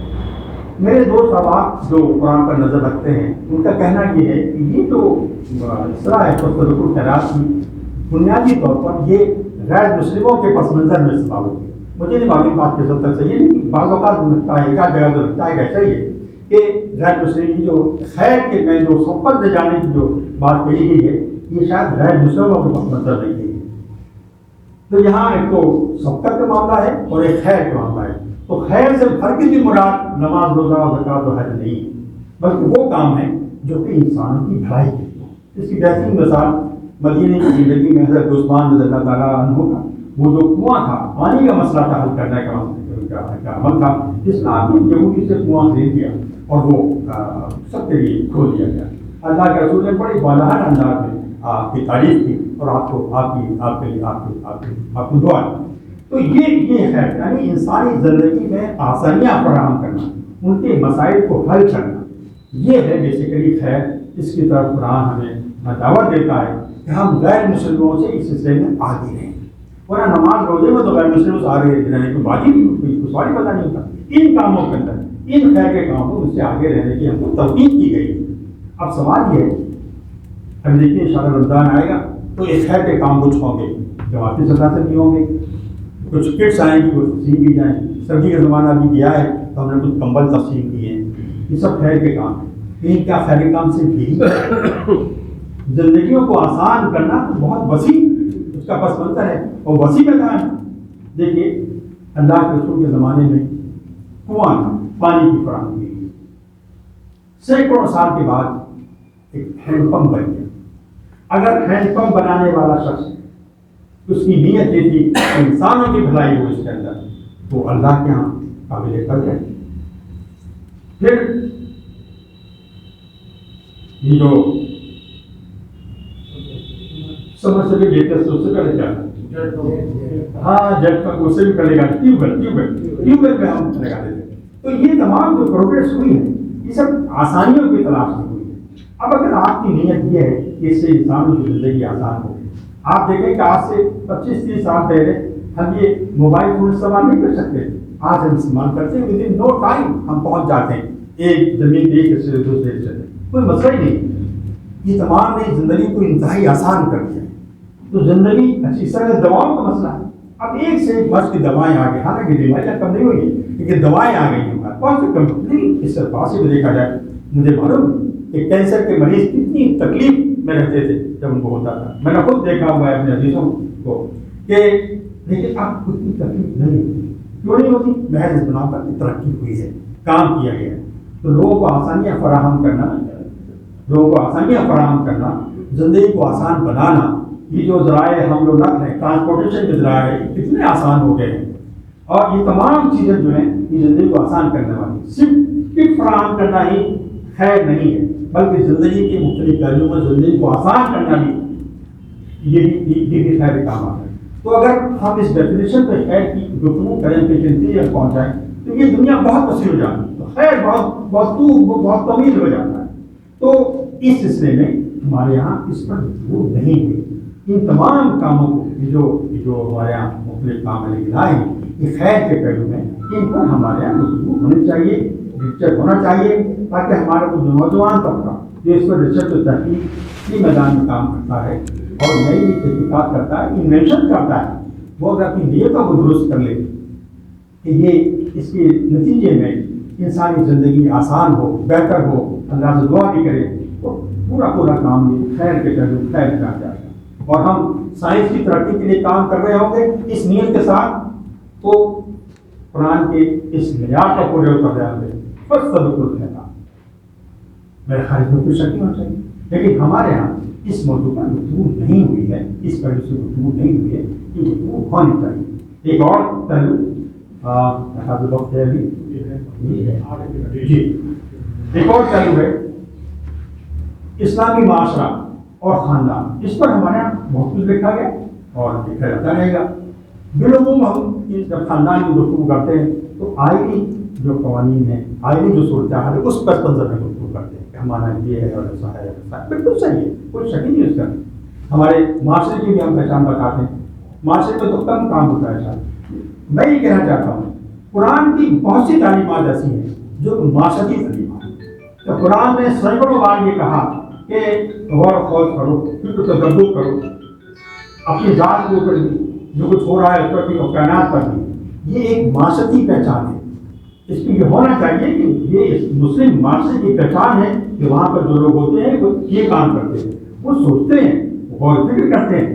میرے دوست احباب جو قرآن پر نظر رکھتے ہیں، ان کا کہنا یہ ہے کہ یہ جو اصطلاح ہے فاستبقوا الخیرات کی، بنیادی طور پر یہ غیر مسلموں کے پس منظر میں استعمال ہوتی ہے۔ مجھے نہیں معلوم بات کس حد تک صحیح ہے، لیکن بعض اوقات لگتا ہے، ایک آدھ جگہ تو لگتا ہے کہ ایسا ہی ہے کہ غیر مسلم جو خیر کے میں جو صحبت لے جانے کی جو بات کہی گئی ہے، یہ شاید غیر مسلموں کے پس منظر نہیں ہے۔ تو یہاں ایک تو صحبت کا معاملہ ہے اور ایک خیر کا معاملہ ہے۔ تو خیر سے ہرگز بھی مراد نماز، روزہ، زکوٰۃ و حج نہیں، بلکہ وہ کام ہے جو کہ انسانوں کی بھلائی کے لیے۔ اس کی بہترین مثال مدینے کی زندگی میں حضرت عثمان رضی اللہ تعالیٰ عنہ کا وہ جو کنواں تھا، پانی کا مسئلہ تھا، حل کرنے کا عمل تھا، جس نے آدمی یہودی سے کنواں خرید لیا اور وہ سب کے لیے کھول دیا گیا۔ اللہ کے رسول نے بڑی بالاحال انداز میں آپ کی تعریف کی اور آپ کو دعا کی۔ تو یہ ہے یعنی انسانی زندگی میں آسانیاں فراہم کرنا، ان کے مسائل کو حل کرنا، یہ ہے بیسیکلی خیر۔ اس کی طرف قرآن ہمیں دعوت دیتا ہے کہ ہم غیر مسلموں سے اس سلسلے میں آگے رہیں، ورنہ نماز روزے میں تو غیر مسلموں سے آگے رہنے کی بات ہی نہیں، کچھ سوال پتہ نہیں ہوتا۔ ان کاموں کے اندر، ان خیر کے کاموں میں اس سے آگے رہنے کی ہم کو تلقین کی گئی ہے۔ اب سوال یہ ہے، اب دیکھیے انشاءاللہ رمضان آئے گا تو اس خیر کے کام کچھ ہوں گے، جماعتی سطح سے بھی ہوں گے، کچھ کٹس آئیں گی، وہ تقسیم کی جائیں۔ سردی کا زمانہ بھی گیا ہے تو ہم نے کچھ کمبل تقسیم کیے ہیں، یہ سب خیر کے کام ہیں۔ لیکن کیا خیر کے کام سے بھی زندگیوں کو آسان کرنا تو بہت وسیع اس کا پس منظر ہے اور وسیع میدان ہے۔ دیکھیے اللہ کے رسول کے زمانے میں کنواں پانی کی فراہمی کی، سینکڑوں سال کے بعد ایک ہینڈ پمپ بن گیا۔ اگر ہینڈ پمپ بنانے والا شخص اس کی نیت یہ تھی کہ انسانوں کی بھلائی ہو اس کے اندر، تو اللہ کے ہاں قابل قدر ہے۔ پھر یہ جو سمجھ سے بھی لیٹسٹ اس سے پہلے کیا، ہاں جب تک اس سے بھی پہلے گا ٹیوب ویل پہ ہم لگا دیتے۔ تو یہ تمام جو پروگریس ہوئی ہے یہ سب آسانیوں کی تلاش میں ہوئی ہے۔ اب اگر آپ کی نیت یہ ہے کہ اس سے انسانوں کی زندگی آسان ہو، آپ دیکھیں کہ آج سے 25-30 سال پہلے ہم یہ موبائل فون استعمال نہیں کر سکتے، آج ہم استعمال کرتے ہیں، ودن نو ٹائم ہم پہنچ جاتے ہیں ایک زمین ایک حصے سے دوسرے حصے سے، کوئی مسئلہ ہی نہیں۔ یہ تمام نے زندگی کو انتہائی آسان کر دیا۔ تو زندگی اچھی طرح دواؤں کا مسئلہ ہے، اب ایک سے ایک بس کی دوائیں آ گئی، حالانکہ بیماریاں کم نہیں ہوئی لیکن دوائیں آ گئی ہیں، کون سے کم نہیں۔ اس سے پاسبل دیکھا جائے، مجھے معلوم کہ کینسر کے مریض کتنی تکلیف میں رہتے تھے جب ان کو ہوتا تھا، میں نے خود دیکھا ہوا ہے اپنے عزیزوں کو کہ لیکن اب اتنی تکلیف نہیں ہوتی۔ کیوں نہیں ہوتی؟ محض اس بنا پر ترقی ہوئی ہے، کام کیا گیا ہے۔ تو لوگوں کو آسانیاں فراہم کرنا لوگوں کو آسانیاں فراہم کرنا، زندگی کو آسان بنانا. یہ جو ذرائع ہم لوگ نقل ہیں، ٹرانسپورٹیشن کے ذرائع کتنے آسان ہو گئے ہیں، اور یہ تمام چیزیں جو ہیں یہ زندگی کو آسان کرنے والی. صرف ٹپ فراہم کرنا ہی خیر نہیں ہے، بلکہ زندگی کے مختلف پہلوؤں میں زندگی کو آسان کرنا بھی یہ بھی خیر کام آتا ہے. تو اگر ہم اس ڈیفینیشن پہ خیر کی گفتگو کریں، کہ نتیجے پہنچائیں، تو یہ دنیا بہت وسیع ہو جاتی ہے، تو خیر بہت طویل ہو جاتا ہے. تو اس سلسلے میں ہمارے یہاں اس پر گفتگو نہیں ہوئی. ان تمام کاموں کو جو ہمارے یہاں مختلف کام لائے ہیں، یہ خیر کے پہلو میں، ان پر ہمارے یہاں گفتگو ہونی چاہیے، ریسرچ ہونا چاہیے، تاکہ ہمارا جو نوجوان طبقہ جو اس پر ریسرچ و تحقیق کی میدان میں کام کرتا ہے اور نئی نئی تحقیقات کرتا ہے، انویشن کرتا ہے، وہ اگر اپنی نیتوں کو درست کر لے کہ یہ اس کے نتیجے میں انسانی زندگی آسان ہو، بہتر ہو، اللہ سے دعا بھی کرے، تو پورا کام یہ خیر کے پہلو خیر کا جائے گا. اور ہم سائنس کی ترقی کے لیے کام کر رہے ہوں گے اس نیت کے ساتھ، تو قرآن کے اس معیار کا پورے اتر جائیں گے. بس بالکل ہے میرے خیال میں کوئی شک نہیں ہونا چاہیے. لیکن ہمارے یہاں اس موضوع پر گفتگو نہیں ہوئی ہے، اس پہلو سے گفتگو نہیں ہوئی ہے، یہ گفتگو ہونی چاہیے. ایک اور پہلو وقت ہے ابھی جی، ایک اور پہلو ہے اسلامی معاشرہ اور خاندان. اس پر ہمارے یہاں بہت کچھ لکھا گیا اور لکھا جاتا رہے گا. بالعموم ہم جب خاندان کی گفتگو کرتے ہیں تو آئینی جو قوانین ہیں، آئینی جو صورتحال ہے، اس پس منظر میں گفتگو کرتے ہیں کہ ہمارا یہ ہے اور ایسا ہے، بالکل صحیح ہے، کوئی شک نہیں ہے اس کا. ہمارے معاشرے کی بھی ہم پہچان بتاتے ہیں. معاشرے میں تو کم کام ہوتا ہے شاید. میں یہ کہنا چاہتا ہوں قرآن کی بہت سی تعلیمات ایسی ہیں جو معاشرتی تعلیمات ہیں. تو قرآن نے سینکڑوں بار یہ کہا کہ غور و خوض کرو، فکر و تدبر کرو، اپنی ذات کے اوپر بھی جو کچھ ہو رہا ہے اس پر بھی، کائنات پر بھی. یہ ایک معاشرتی پہچان ہے. اس میں یہ ہونا چاہیے کہ یہ مسلم معاشرے کی پہچان ہے کہ وہاں پر جو لوگ ہوتے ہیں وہ یہ کام کرتے ہیں، وہ سوچتے ہیں، غور و فکر کرتے ہیں،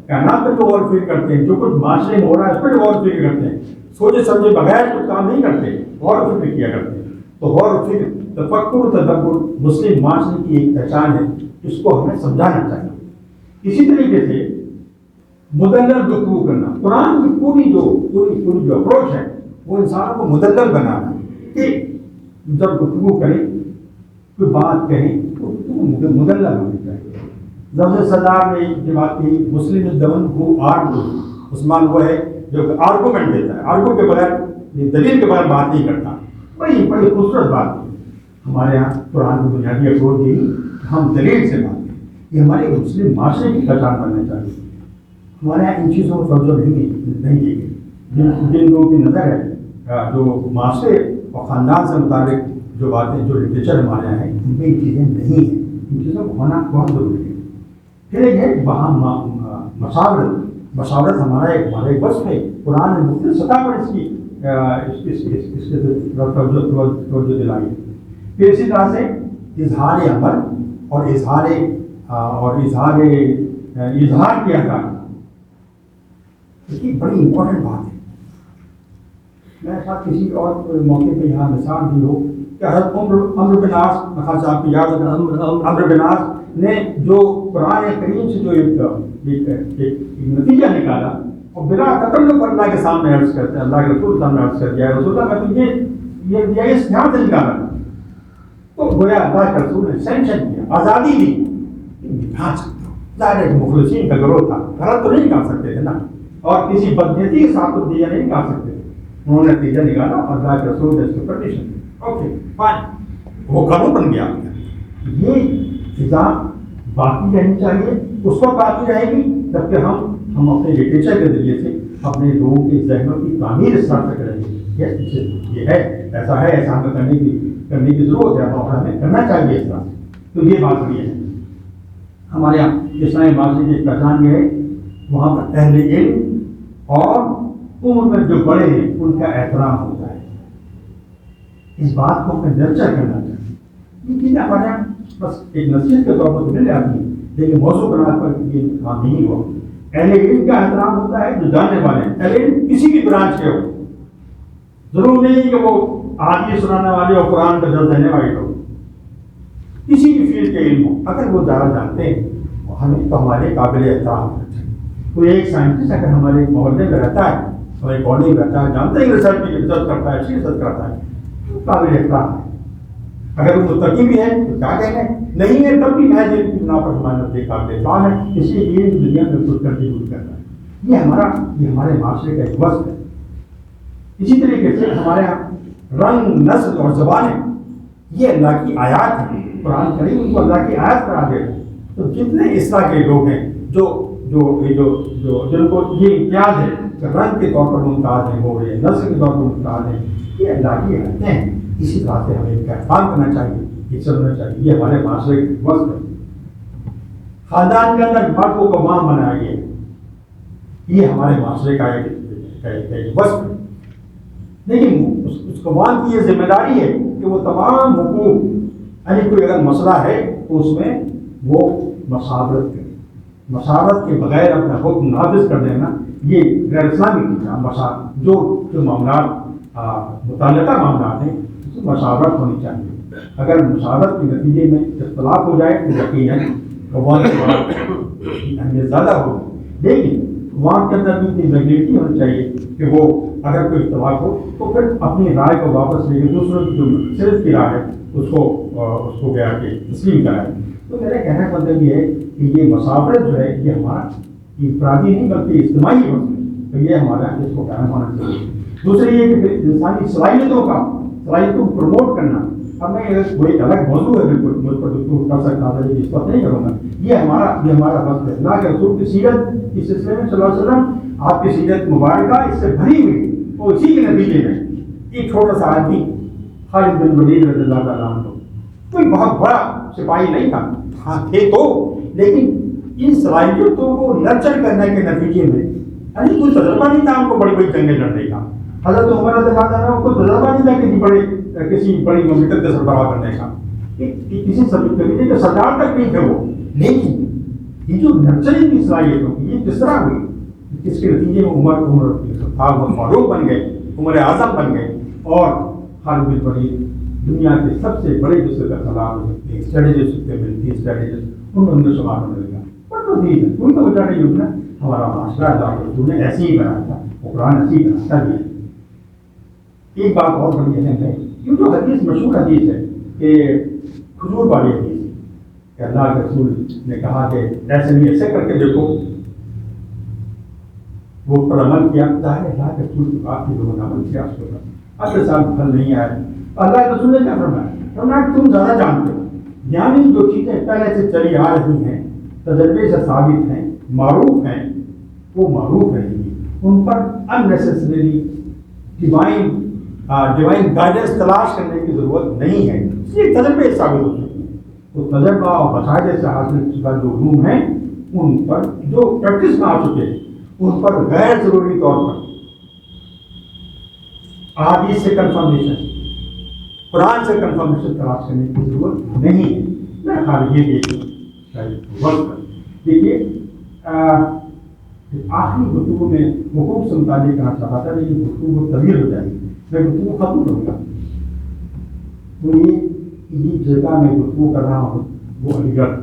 کائنات پر غور و فکر کرتے ہیں، جو کچھ معاشرے میں ہو رہا ہے اس پر غور و فکر کرتے ہیں. سوچے سمجھے بغیر کچھ کام نہیں کرتے، غور و فکر کیا کرتے ہیں. تو غور و فکر، تفکر و تدبر مسلم معاشرے کی ایک پہچان ہے، اس کو ہمیں سمجھانا چاہیے. اسی طریقے سے مدلل گفتگو کرنا. قرآن کی پوری جو اپروچ ہے وہ انسانوں کو مدلل بنانا ہے کہ جب گفتگو کریں، کوئی بات کہیں تو مدلل ہونی چاہیے. زبر سردار نے یہ بات کہی، مسلم دون کو آرگو، مسلمان وہ ہے جو آرگومنٹ دیتا ہے، آرگو کے بغیر، دلیل کے بغیر بات نہیں کرتا. بڑی خوبصورت بات ہے. ہمارے یہاں قرآن کی بنیادی اپروچ یہی، ہم دلیل سے بات کریں. یہ ہمارے مسلم معاشرے کی پہچان بننا چاہیے. ہمارے یہاں ان چیزوں کو توجہ نہیں کی گئی. جن لوگوں کی نظر ہے جو معاشرے اور خاندان سے متعلق جو باتیں، جو لٹریچر ہمارے یہاں ہے، ان میں یہ چیزیں نہیں ہیں. ان چیزوں کو ہونا بہت ضروری ہے. پھر ایک ہے مشاورت ہمارا ایک وصف ہے. قرآن نے مختلف سطح پر اس کی توجہ دلائی. پھر اسی طرح سے اظہار عمل اور اظہار کیا جانا، یہ بڑی امپورٹنٹ بات ہے. میں ساتھ کسی اور موقع پہ یہاں مثال دی ہو کہ حضرت عمرو بن عاص، خاص آپ کو یاد ہے، عمرو بن عاص نے جو قرآن کریم سے جو ایک نتیجہ نکالا اور بلا تکلف اللہ کے سامنے عرض کرتے ہیں، اللہ کے رسول کے سامنے عرض کر دیا، رسول اللہ میں تو یہ اس دھیان سے نکالا تھا. تو گویا اللہ کے رسول نے سینکشن کیا، آزادی دی، نکال سکتے ہو. ظاہر ہے مخلصین کا گروہ تھا، غلط تو نہیں نکال سکتے تھے نا، اور کسی بدنیتی کے ساتھ تو نتیجہ نہیں نکال سکتے تھے. انہوں نے نتیجہ نکالا اور اللہ کے رسول نے اس کو پرمیشن دی. اوکے فائن، وہ قانون بن گیا. یہ فضا باقی رہنی چاہیے، اس وقت باقی رہے گی جبکہ ہم اپنے لٹریچر کے ذریعے سے اپنے لوگوں کے ذہنوں کی تعمیر اس طرح سے کریں گے. یہ ہے، ایسا ہے، ایسا ہمیں کرنے کی ضرورت ہے اور ہمیں کرنا چاہیے اس طرح سے. تو یہ بات بھی ہے. ہمارے یہاں اسلامی معاشرے کی پہچان یہ ہے، وہاں پر اہل علم اور عمر میں جو بڑے ہیں ان کا احترام ہوتا ہے. اس بات کو ہمیں نرچر کرنا چاہیے. یہ چیزیں ہمارے یہاں بس ایک نصیحت کے طور پر تو نہیں آتی ہیں، لیکن موضوع بنا کر یہ کام نہیں ہوا. اہل علم کا احترام ہوتا ہے جو جاننے والے ہیں. اہل علم کسی بھی برانچ کے ہو، ضرور نہیں کہ وہ حدیث سنانے والے اور قرآن کا درس دینے والے ہو. کسی بھی فیلڈ کے علم ہو، اگر وہ زیادہ جانتے ہیں ہمیں تو ہمارے قابل احترام ہونا چاہیے۔ کوئی ایک سائنٹسٹ اگر ہمارے محلے میں رہتا ہے، ہمارے کالج میں رہتا ہے، جانتے ہیں ریسرچ کرتا ہے، اچھی ریسرچ کرتا ہے، تو قابل احترام ہے۔ اگر وہ متقی بھی ہے تو کیا کہنا ہے، نہیں ہے تب بھی محض علم کی بنا پر ہمارے نزدیک قابل احترام ہے، اس لیے یہ دنیا میں خود کنٹریبیوٹ کرنا ہے۔ یہ ہمارے معاشرے کا ایک وصف ہے۔ اسی طریقے سے ہمارے یہاں رنگ، نسل اور زبانیں یہ اللہ کی آیات ہیں۔ قرآن کریم ان کو اللہ کی آیات قرار دے رہے ہیں۔ تو جتنے اس طرح کے لوگ ہیں جن کو یہ امتیاز ہے کہ رنگ کے طور پر ممتاز ہیں، ہو رہے ہیں، نسل کے طور پر ممتاز ہیں، یہ اللہ کی آیتیں ہیں۔ اسی طرح سے ہمیں ان کا احترام کرنا چاہیے، عزت کرنا چاہیے۔ یہ ہمارے معاشرے کی وصف ہے۔ خاندان کے اندر مردوں کو امام بنایا گیا، یہ ہمارے معاشرے کا ایک وصف ہے۔ لیکن اس قوام کی یہ ذمہ داری ہے کہ وہ تمام حقوق، یعنی کوئی اگر مسئلہ ہے تو اس میں وہ مشاورت کرے۔ مشاورت کے بغیر اپنا حکم نافذ کر دینا یہ غیر اسلامی کی جو معاملات متعلقہ معاملات ہیں اس میں مشاورت ہونی چاہیے۔ اگر مشاورت کے نتیجے میں اختلاف ہو جائے تو یقیناً قوام کی اہمیت زیادہ ہوگی، لیکن قوام کے اندر بھی اتنی میگنیٹی ہونی چاہیے کہ وہ اگر کوئی اختلاف ہو تو پھر اپنی رائے کو واپس لے کے دوسروں کی جو صرف کی رائے ہے اس کو گیا کہ تسلیم کرائے۔ تو میرا کہنے کا مطلب یہ ہے کہ یہ مساورت جو ہے یہ ہمارا انفرادی نہیں بلکہ اجتماعی وصف ہے، تو یہ ہمارا اس کو قائم ہونا چاہیے۔ دوسری یہ کہ انسانی صلاحیتوں کو پروموٹ کرنا۔ اب میں وہ ایک الگ موضوع ہے، بالکل مجھ پر گفتگو کر سکتا تھا لیکن اس وقت نہیں کروں گا۔ یہ ہمارا وقت ہے۔ اللہ کے رسول کی سیرت اس سلسلے میں صلی اللہ علیہ وسلم آپ کی سیرت مبارکہ اس سے بھری ہوئی، اور اسی کے نتیجے میں ایک چھوٹا سا آدمی خالد بن ولید رضی اللہ تعالیٰ عنہ کوئی بہت بڑا سپاہی نہیں تھا، ہاں تھے تو، لیکن ان صلاحیتوں کو نرچر کرنے کے نتیجے میں یعنی کوئی تجربہ نہیں تھا ان کو بڑی بڑی جنگیں لڑنے کا۔ حضرت عمر رضی اللہ عنہ کو تجربہ نہیں تھا کسی بڑی مملکت کا سربراہ کرنے کا، کسی قبیلے کے سردار تک نہیں تھے وہ، لیکن یہ جو نرچرنگ کی صلاحیت ہوگی یہ کس طرح ہوئی، جس کے نتیجے میں عمر فاروق بن گئے، عمر اعظم بن گئے، اور خالد بن ولید دنیا کے سب سے بڑے دوسرے کا سلام ہو سکتے ہیں، اسٹریٹجسٹ سکتے ملتی اسٹریٹجسٹ ان میں شمار ہونے لگا۔ پر تو ٹھیک ہے، کوئی تو وجہ نہیں ہونا، ہمارا معاشرہ اللہ کے رسول نے ایسے ہی بنایا تھا، وہ قرآن ایسے ہی بناتا بھی ہے۔ ایک بات اور بڑی اہم ہے، یہ جو حدیث مشہور حدیث ہے کہ کھجور والی حدیث کہ اللہ کے رسول نے کہا کہ ایسے نہیں ایسے کر کے دیکھو، وہ پر عمل کیا، ظاہر ہے اللہ کے رسول کی بات کی لوگوں نے عمل کیا اس کے اوپر، اگلے سال پھل نہیں آیا۔ اللہ کے رسول نے کیا فرمایا کہ تم زیادہ جانتے ہو، یعنی جو چیزیں پہلے سے چلی آ رہی ہیں، تجربے سے ثابت ہیں، معروف ہیں، وہ معروف رہیں گی، ان پر اننیسیسریلی ڈیوائن گائیڈنس تلاش کرنے کی ضرورت نہیں ہے، اس لیے تجربے ثابت ہو چکے ہیں۔ تو تجربہ اور مشاہدے سے حاصل شدہ جو علوم ہیں ان پر جو پریکٹس میں آ چکے ہیں ان پر غیر ضروری طور پر احادیث سے کنفرمیشن، قرآن سے کنفرمیشن تلاش کرنے کی ضرورت نہیں ہے۔ میرا خیال یہ بھی وقت دیکھیے آخری گفتگو میں حقوق سے متعلق کہنا چاہتا تھا لیکن گفتگو طویل ہو جائے گی، میں گفتگو ختم کروں گا۔ تو یہ جگہ میں گفتگو کر رہا ہوں وہ علی گڑھ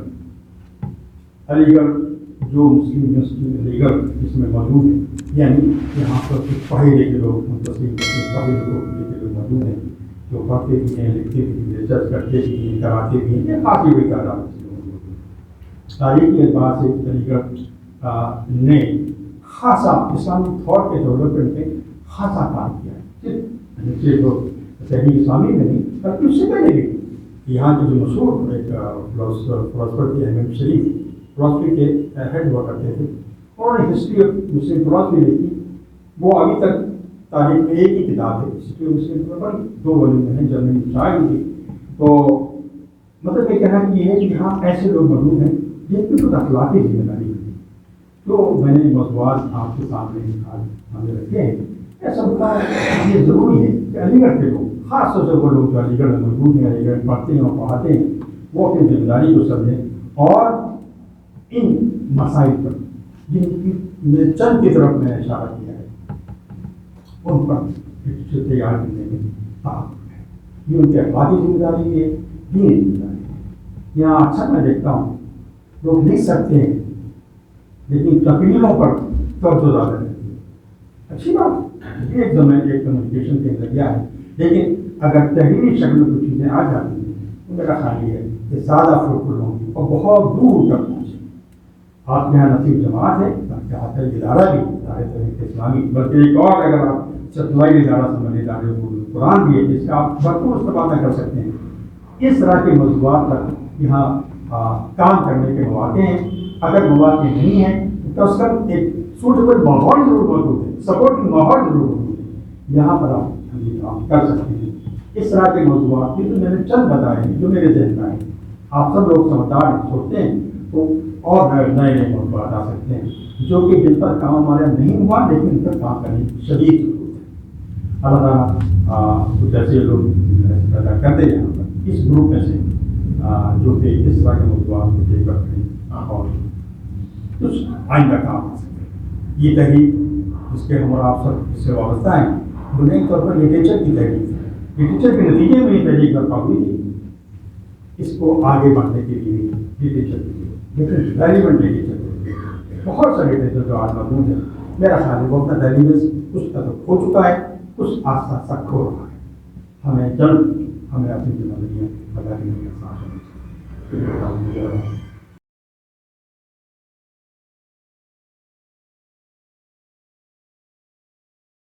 جو مسلم یونیورسٹی علی گڑھ جس میں موجود ہے، یعنی یہاں پر کچھ پڑھے لکھے لوگ منتظم پڑھے لکھے لوگ موجود ہیں جو پڑھتے بھی ہیں، لکھتے بھی ہیں، ریسرچ کرتے بھی ہیں، کراتے بھی ہیں، یہ کافی بڑی تعداد تاریخی اعتبار سے علی گڑھ نے خاصا اسلامی تھاٹ کے ڈیولپمنٹ میں خاصا کام کیا ہے، صرف تحریک اسلامی میں نہیں بلکہ اس سے پہلے بھی۔ یہاں کے جو مشہور ایک فلاسفر تھے احمد شریف، فلاسفی کے ہیڈ ہوا کرتے تھے، انہوں نے ہسٹری آف مسلم فلاسفی لکھی، وہ ابھی تک تاریخ میں ایک ہی کتاب ہے، history of Muslim philosophy, 2 volume میں ہے، جرمنی میں شائع ہوئی۔ تو مطلب یہ کہنا کہ یہ ہے کہ یہاں ایسے لوگ موجود ہیں جن کی خود اخلاقی ذمہ داری ہوتی ہے۔ تو میں نے موضوعات آپ کے سامنے رکھے ہیں، ایسا ہوتا ہے یہ ضروری ہے کہ علی گڑھ کے لوگ، خاص طور سے وہ لوگ جو علی گڑھ میں موجود ہیں، علی گڑھ پڑھتے ہیں اور پڑھاتے ہیں، وہ اپنی ذمہ داری کو سمجھیں اور ان مسائل پر جن کی میں چند کی طرف میں نے اشارہ کیا ہے ان پر تیار کرنے میں تعاون ہے۔ یہ ان کی اخلاقی ذمہ داری ہے، دینی ذمہ داری ہے۔ یہاں اکثر میں دیکھتا ہوں لوگ لکھ سکتے ہیں لیکن تقریروں پر توجہ زیادہ رہتی ہے. اچھی بات یہ ایک کمیونیکیشن کا ذریعہ ہے، لیکن اگر تحریری شکل میں کچھ چیزیں آ جاتی ہیں تو میرا خیال یہ ہے کہ زیادہ فروٹفل ہوں گی اور بہت دور تک پہنچے. آپ کے یہاں نصیب جماعت ہے، آپ کے ہاتھ ادارہ بھی ادارے تحریک اسلامی، بلکہ ایک اور اگر آپ سپلائی ادارہ سمجھ ادارے قرآن بھی ہے جس کا آپ بھرپور استفادہ کر سکتے ہیں. اس طرح کے موضوعات پر یہاں کام کرنے کے مواقع ہیں. اگر مواقع نہیں ہیں تو کم از کم ایک سوٹیبل ماحول ضرور موجود ہے، سپورٹنگ ماحول ضرور موجود ہے، یہاں پر آپ یہ کام کر سکتے ہیں. اس طرح کے موضوعات بھی تو میں نے چند بتائے ہیں جو میرے ذہن میں ہیں. آپ سب لوگ سمجھدار سوچتے ہیں تو اور نئے نئے موضوعات آ سکتے ہیں جو کہ جن پر کام ہمارا نہیں ہوا لیکن ان پر کام کرنے کی شدید ضرورت ہے. اللہ تعالیٰ کچھ ایسے لوگ پیدا کرتے ہیں یہاں پر اس گروپ میں سے جو کہ اس طرح کے موضوعات کو دیکھ کر اور کچھ آئندہ کام کر سکتے ہیں. یہ تحریک جس کے ہم اور آپ سب اس سے وابستہ ہیں بنیادی طور پر لٹریچر کی تحریک ہے. لٹریچر کے نتیجے میں یہ تحریک برپا ہوئی تھی. اس کو آگے بڑھنے کے لیے لٹریچر ریلیونٹ لٹریچر بہت سارے لٹریچر جو آج موجود ہیں میرا خیال ہے وہ اپنا ریلیونس کچھ تک ہو چکا ہے، کچھ آستہ آستہ کھو رہا ہے. ہمیں جلد اپنی ذمہ داریاں ادا کرنے کا